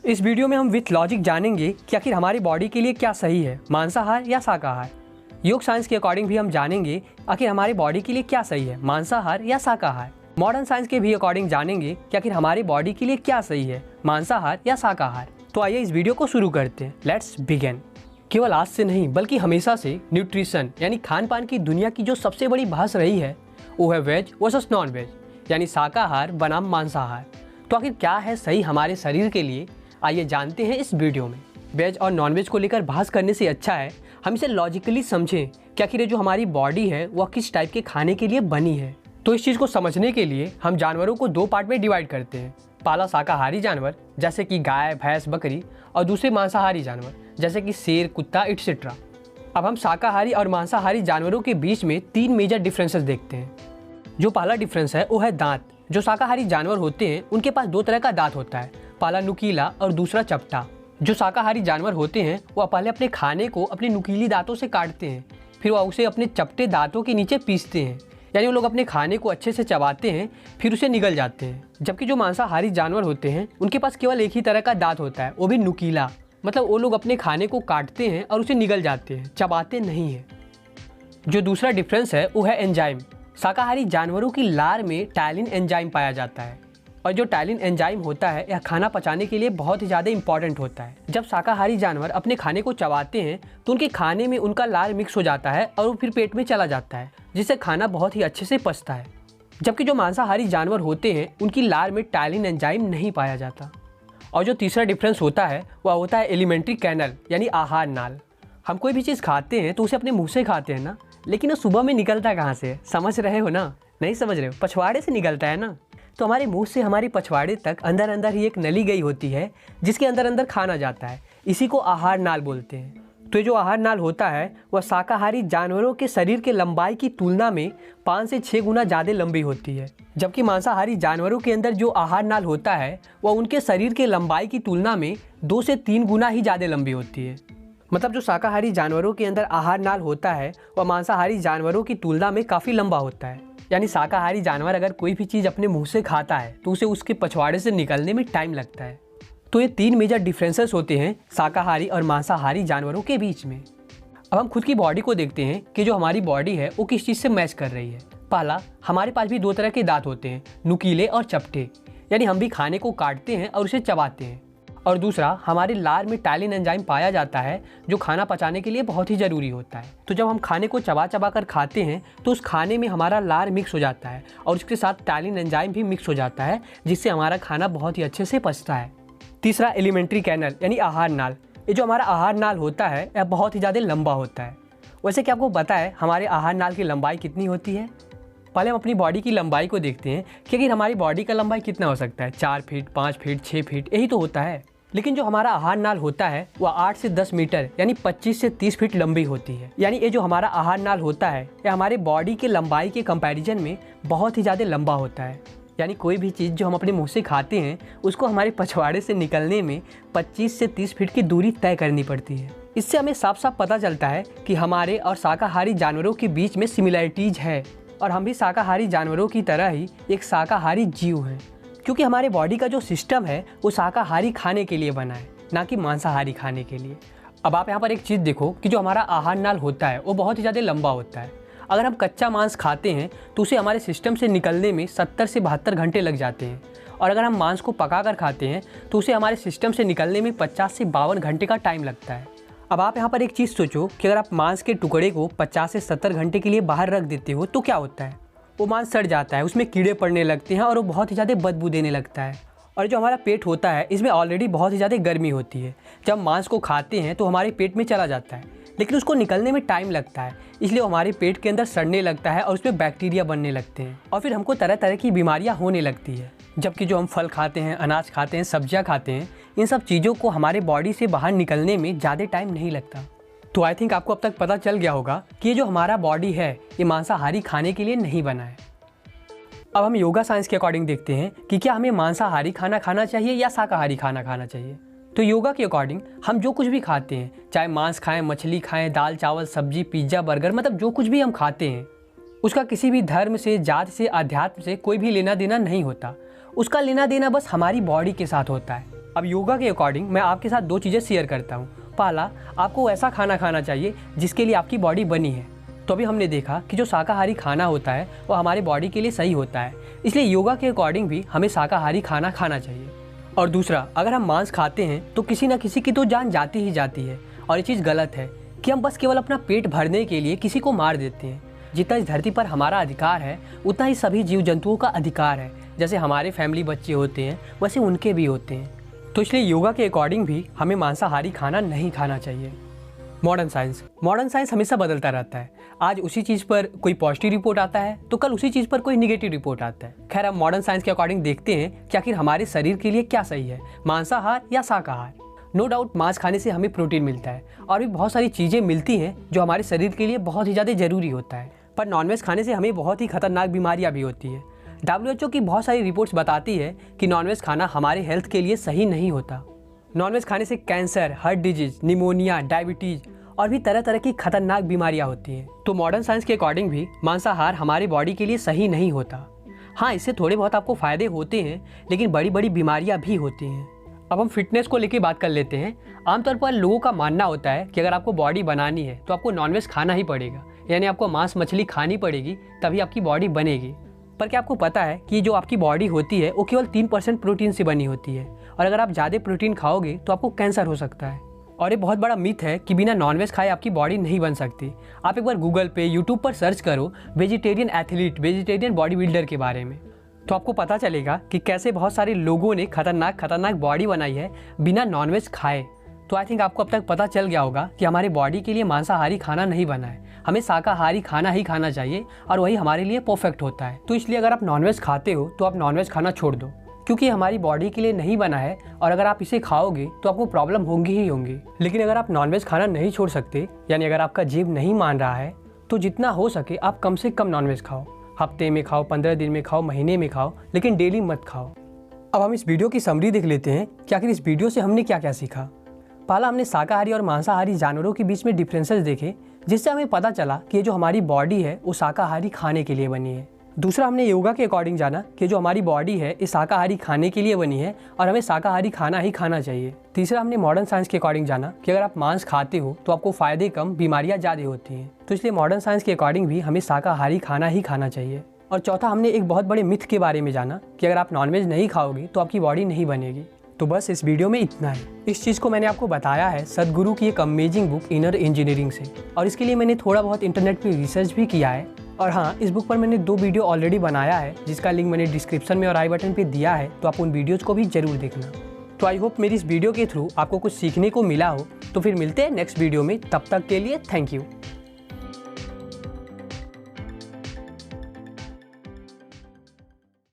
इस वीडियो में हम विथ लॉजिक जानेंगे कि आखिर हमारी बॉडी के लिए क्या सही है, मांसाहार या शाकाहार। योग साइंस के अकॉर्डिंग भी हम जानेंगे आखिर हमारी बॉडी के लिए क्या सही है, मांसाहार या शाकाहार। मॉडर्न साइंस के भी अकॉर्डिंग जानेंगे कि आखिर हमारी बॉडी के लिए क्या सही है, मांसाहार या शाकाहार। तो आइए इस वीडियो को शुरू करते हैं। Let's begin. केवल आज से नहीं बल्कि हमेशा से न्यूट्रिशन यानी खान पान की दुनिया की जो सबसे बड़ी बहस रही है वो है वेज वर्सेस नॉन वेज, यानी शाकाहार बनाम मांसाहार। तो आखिर क्या है सही हमारे शरीर के लिए, आइए जानते हैं इस वीडियो में। वेज और नॉन वेज को लेकर बहस करने से अच्छा है हम इसे लॉजिकली समझें कि आखिर ये जो हमारी बॉडी है वह किस टाइप के खाने के लिए बनी है। तो इस चीज़ को समझने के लिए हम जानवरों को दो पार्ट में डिवाइड करते हैं। पहला शाकाहारी जानवर जैसे कि गाय, भैंस, बकरी, और दूसरे मांसाहारी जानवर जैसे कि शेर, कुत्ता एटसेट्रा। अब हम शाकाहारी और मांसाहारी जानवरों के बीच में तीन मेजर डिफरेंसेस देखते हैं। जो पहला डिफरेंस है वो है दांत। जो शाकाहारी जानवर होते हैं उनके पास दो तरह का दांत होता है, पहला नुकीला और दूसरा चपटा। जो शाकाहारी जानवर होते हैं वह पहले अपने खाने को अपने नुकीली दांतों से काटते हैं, फिर वह उसे अपने चपटे दांतों के नीचे पीसते हैं, यानी वो लोग अपने खाने को अच्छे से चबाते हैं फिर उसे निगल जाते हैं। जबकि जो मांसाहारी जानवर होते हैं उनके पास केवल एक ही तरह का दांत होता है, वो भी नुकीला, मतलब वो लोग अपने खाने को काटते हैं और उसे निगल जाते हैं, चबाते नहीं हैं। जो दूसरा डिफरेंस है वो है एंजाइम। शाकाहारी जानवरों की लार में टायलिन एंजाइम पाया जाता है, और जो टायलिन एंजाइम होता है यह खाना पचाने के लिए बहुत ही ज़्यादा इंपॉर्टेंट होता है। जब शाकाहारी जानवर अपने खाने को चबाते हैं तो उनके खाने में उनका लार मिक्स हो जाता है और वो फिर पेट में चला जाता है, जिससे खाना बहुत ही अच्छे से पचता है। जबकि जो मांसाहारी जानवर होते हैं उनकी लार में टायलिन एंजाइम नहीं पाया जाता। और जो तीसरा डिफरेंस होता है वह होता है एलिमेंट्री कैनल यानी आहार नाल। हम कोई भी चीज़ खाते हैं तो उसे अपने मुँह से खाते हैं ना, लेकिन वो सुबह में निकलता कहाँ से, समझ रहे हो ना? नहीं समझ रहे हो? पछवाड़े से निकलता है ना। तो हमारे मुंह से हमारी पछवाड़े तक अंदर अंदर ही एक नली गई होती है जिसके अंदर अंदर खाना जाता है, इसी को आहार नाल बोलते हैं। तो ये जो आहार नाल होता है वह शाकाहारी जानवरों के शरीर के लंबाई की तुलना में 5 से 6 गुना ज़्यादा लंबी होती है। जबकि मांसाहारी जानवरों के अंदर जो आहार नाल होता है वह उनके शरीर के लंबाई की तुलना में 2 से 3 गुना ही ज़्यादा लंबी होती है। मतलब जो शाकाहारी जानवरों के अंदर आहार नाल होता है वह मांसाहारी जानवरों की तुलना में काफ़ी लंबा होता है। यानी शाकाहारी जानवर अगर कोई भी चीज़ अपने मुंह से खाता है तो उसे उसके पछवाड़े से निकलने में टाइम लगता है। तो ये तीन मेजर डिफरेंसेस होते हैं शाकाहारी और मांसाहारी जानवरों के बीच में। अब हम खुद की बॉडी को देखते हैं कि जो हमारी बॉडी है वो किस चीज़ से मैच कर रही है। पहला, हमारे पास भी दो तरह के दांत होते हैं, नुकीले और चपटे, यानी हम भी खाने को काटते हैं और उसे चबाते हैं। और दूसरा, हमारे लार में टायलिन एंजाइम पाया जाता है जो खाना पचाने के लिए बहुत ही ज़रूरी होता है। तो जब हम खाने को चबा चबा कर खाते हैं तो उस खाने में हमारा लार मिक्स हो जाता है और उसके साथ टायलिन एंजाइम भी मिक्स हो जाता है, जिससे हमारा खाना बहुत ही अच्छे से पचता है। तीसरा, एलिमेंट्री कैनल यानी आहार नाल। ये जो हमारा आहार नाल होता है यह बहुत ही ज़्यादा लंबा होता है। वैसे क्या आपको पता है हमारे आहार नाल की लंबाई कितनी होती है? पहले हम अपनी बॉडी की लंबाई को देखते हैं कि अगर हमारी बॉडी का लंबाई कितना हो सकता है, 4 फीट, 5 फीट, 6 फीट, यही तो होता है। लेकिन जो हमारा आहार नाल होता है वह 8 से 10 मीटर यानी 25 से 30 फीट लंबी होती है। यानी ये जो हमारा आहार नाल होता है यह हमारे बॉडी के लंबाई के कंपैरिजन में बहुत ही ज़्यादा लंबा होता है। यानी कोई भी चीज़ जो हम अपने मुंह से खाते हैं उसको हमारे पछवाड़े से निकलने में 25 से 30 फीट की दूरी तय करनी पड़ती है। इससे हमें साफ साफ पता चलता है कि हमारे और शाकाहारी जानवरों के बीच में सिमिलैरिटीज है, और हम भी शाकाहारी जानवरों की तरह ही एक शाकाहारी जीव हैं, क्योंकि हमारे बॉडी का जो सिस्टम है वो शाकाहारी खाने के लिए बना है, ना कि मांसाहारी खाने के लिए। अब आप यहाँ पर एक चीज़ देखो कि जो हमारा आहार नाल होता है वो बहुत ही ज़्यादा लंबा होता है। अगर हम कच्चा मांस खाते हैं तो उसे हमारे सिस्टम से निकलने में 70 से 72 घंटे लग जाते हैं, और अगर हम मांस को पका कर खाते हैं तो उसे हमारे सिस्टम से निकलने में 50 से 52 घंटे का टाइम लगता है। अब आप यहाँ पर एक चीज़ सोचो कि अगर आप मांस के टुकड़े को 50 से 70 घंटे के लिए बाहर रख देते हो तो क्या होता है? वो मांस सड़ जाता है, उसमें कीड़े पड़ने लगते हैं और वो बहुत ही ज़्यादा बदबू देने लगता है। और जो हमारा पेट होता है इसमें ऑलरेडी बहुत ही ज़्यादा गर्मी होती है। जब मांस को खाते हैं तो हमारे पेट में चला जाता है, लेकिन उसको निकलने में टाइम लगता है, इसलिए हमारे पेट के अंदर सड़ने लगता है और उसमें बैक्टीरिया बनने लगते हैं, और फिर हमको तरह तरह की बीमारियाँ होने लगती है। जबकि जो हम फल खाते हैं, अनाज खाते हैं, सब्जियाँ खाते हैं, इन सब चीज़ों को हमारे बॉडी से बाहर निकलने में ज़्यादा टाइम नहीं लगता। तो आई थिंक आपको अब तक पता चल गया होगा कि ये जो हमारा बॉडी है ये मांसाहारी खाने के लिए नहीं बना है। अब हम योगा साइंस के अकॉर्डिंग देखते हैं कि क्या हमें मांसाहारी खाना खाना चाहिए या शाकाहारी खाना खाना चाहिए। तो योगा के अकॉर्डिंग हम जो कुछ भी खाते हैं, चाहे मांस खाएं, मछली खाएं, दाल चावल सब्जी, पिज्ज़ा, बर्गर, मतलब जो कुछ भी हम खाते हैं उसका किसी भी धर्म से, जात से, अध्यात्म से कोई भी लेना देना नहीं होता। उसका लेना देना बस हमारी बॉडी के साथ होता है। अब योगा के अकॉर्डिंग मैं आपके साथ 2 चीज़ें शेयर करता हूँ। पहला, आपको ऐसा खाना खाना चाहिए जिसके लिए आपकी बॉडी बनी है। तो अभी हमने देखा कि जो शाकाहारी खाना होता है वो हमारे बॉडी के लिए सही होता है, इसलिए योगा के अकॉर्डिंग भी हमें शाकाहारी खाना खाना चाहिए। और दूसरा, अगर हम मांस खाते हैं तो किसी न किसी की तो जान जाती ही जाती है, और ये चीज़ गलत है कि हम बस केवल अपना पेट भरने के लिए किसी को मार देते हैं। जितना इस धरती पर हमारा अधिकार है उतना ही सभी जीव जंतुओं का अधिकार है। जैसे हमारे फैमिली बच्चे होते हैं वैसे उनके भी होते हैं। तो इसलिए योगा के अकॉर्डिंग भी हमें मांसाहारी खाना नहीं खाना चाहिए। मॉडर्न साइंस हमेशा बदलता रहता है। आज उसी चीज़ पर कोई पॉजिटिव रिपोर्ट आता है तो कल उसी चीज़ पर कोई निगेटिव रिपोर्ट आता है। खैर, अब मॉडर्न साइंस के अकॉर्डिंग देखते हैं कि आखिर हमारे शरीर के लिए क्या सही है, मांसाहार या शाकाहार। नो डाउट मांस खाने से हमें प्रोटीन मिलता है और भी बहुत सारी चीज़ें मिलती हैं जो हमारे शरीर के लिए बहुत ही ज़्यादा ज़रूरी होता है। पर नॉनवेज खाने से हमें बहुत ही खतरनाक बीमारियाँ भी होती है। WHO की बहुत सारी रिपोर्ट्स बताती है कि नॉनवेज खाना हमारे हेल्थ के लिए सही नहीं होता। नॉनवेज खाने से cancer, heart disease, pneumonia, diabetes और भी तरह तरह की खतरनाक बीमारियां होती हैं। तो मॉडर्न साइंस के अकॉर्डिंग भी मांसाहार हमारी बॉडी के लिए सही नहीं होता। हाँ, इससे थोड़े बहुत आपको फ़ायदे होते हैं, लेकिन बड़ी बड़ी बीमारियां भी होती हैं। अब हम फिटनेस को लेकर बात कर लेते हैं। आमतौर पर लोगों का मानना होता है कि अगर आपको बॉडी बनानी है तो आपको नॉनवेज खाना ही पड़ेगा, यानी आपको मांस मछली खानी पड़ेगी तभी आपकी बॉडी बनेगी। पर क्या आपको पता है कि जो आपकी बॉडी होती है वो केवल 3% प्रोटीन से बनी होती है, और अगर आप ज़्यादा प्रोटीन खाओगे तो आपको कैंसर हो सकता है। और ये बहुत बड़ा मिथ है कि बिना नॉनवेज खाए आपकी बॉडी नहीं बन सकती। आप एक बार गूगल पे, यूट्यूब पर सर्च करो vegetarian athlete, vegetarian body builder के बारे में, तो आपको पता चलेगा कि कैसे बहुत सारे लोगों ने खतरनाक बॉडी बनाई है बिना नॉनवेज खाए। तो आई थिंक आपको अब तक पता चल गया होगा कि हमारे बॉडी के लिए मांसाहारी खाना नहीं बना है, हमें शाकाहारी खाना ही खाना चाहिए और वही हमारे लिए परफेक्ट होता है। तो इसलिए अगर आप नॉनवेज खाते हो तो आप नॉनवेज खाना छोड़ दो, क्योंकि हमारी बॉडी के लिए नहीं बना है, और अगर आप इसे खाओगे तो आपको प्रॉब्लम होंगी ही होंगी। लेकिन अगर आप नॉनवेज खाना नहीं छोड़ सकते, यानी अगर आपका जीव नहीं मान रहा है, तो जितना हो सके आप कम से कम नॉनवेज खाओ। हफ्ते में खाओ, 15 दिन में खाओ, महीने में खाओ, लेकिन डेली मत खाओ। अब हम इस वीडियो की समरी देख लेते हैं कि आखिर इस वीडियो से हमने क्या क्या सीखा। पहला, हमने शाकाहारी और मांसाहारी जानवरों के बीच में डिफरेंसेस देखे, जिससे हमें पता चला कि जो हमारी बॉडी है वो शाकाहारी खाने के लिए बनी है। दूसरा, हमने योगा के अकॉर्डिंग जाना कि जो हमारी बॉडी है इस शाकाहारी खाने के लिए बनी है और हमें शाकाहारी खाना ही खाना चाहिए। तीसरा, हमने मॉडर्न साइंस के अकॉर्डिंग जाना कि अगर आप मांस खाते हो तो आपको फ़ायदे कम, बीमारियां ज़्यादा होती हैं, तो इसलिए मॉडर्न साइंस के अकॉर्डिंग भी हमें शाकाहारी खाना ही खाना चाहिए। और चौथा, हमने एक बहुत बड़े मिथ के बारे में जाना कि अगर आप नॉनवेज नहीं खाओगे तो आपकी बॉडी नहीं बनेगी। तो बस इस वीडियो में इतना ही। इस चीज़ को मैंने आपको बताया है सदगुरु की एक अमेजिंग बुक इनर इंजीनियरिंग से, और इसके लिए मैंने थोड़ा बहुत इंटरनेट पे रिसर्च भी किया है। और हाँ, इस बुक पर मैंने 2 वीडियो ऑलरेडी बनाया है, जिसका लिंक मैंने डिस्क्रिप्शन में और आई बटन पे दिया है, तो आप उन वीडियोज़ को भी जरूर देखना। तो आई होप मेरी इस वीडियो के थ्रू आपको कुछ सीखने को मिला हो। तो फिर मिलते हैं नेक्स्ट वीडियो में, तब तक के लिए थैंक यू।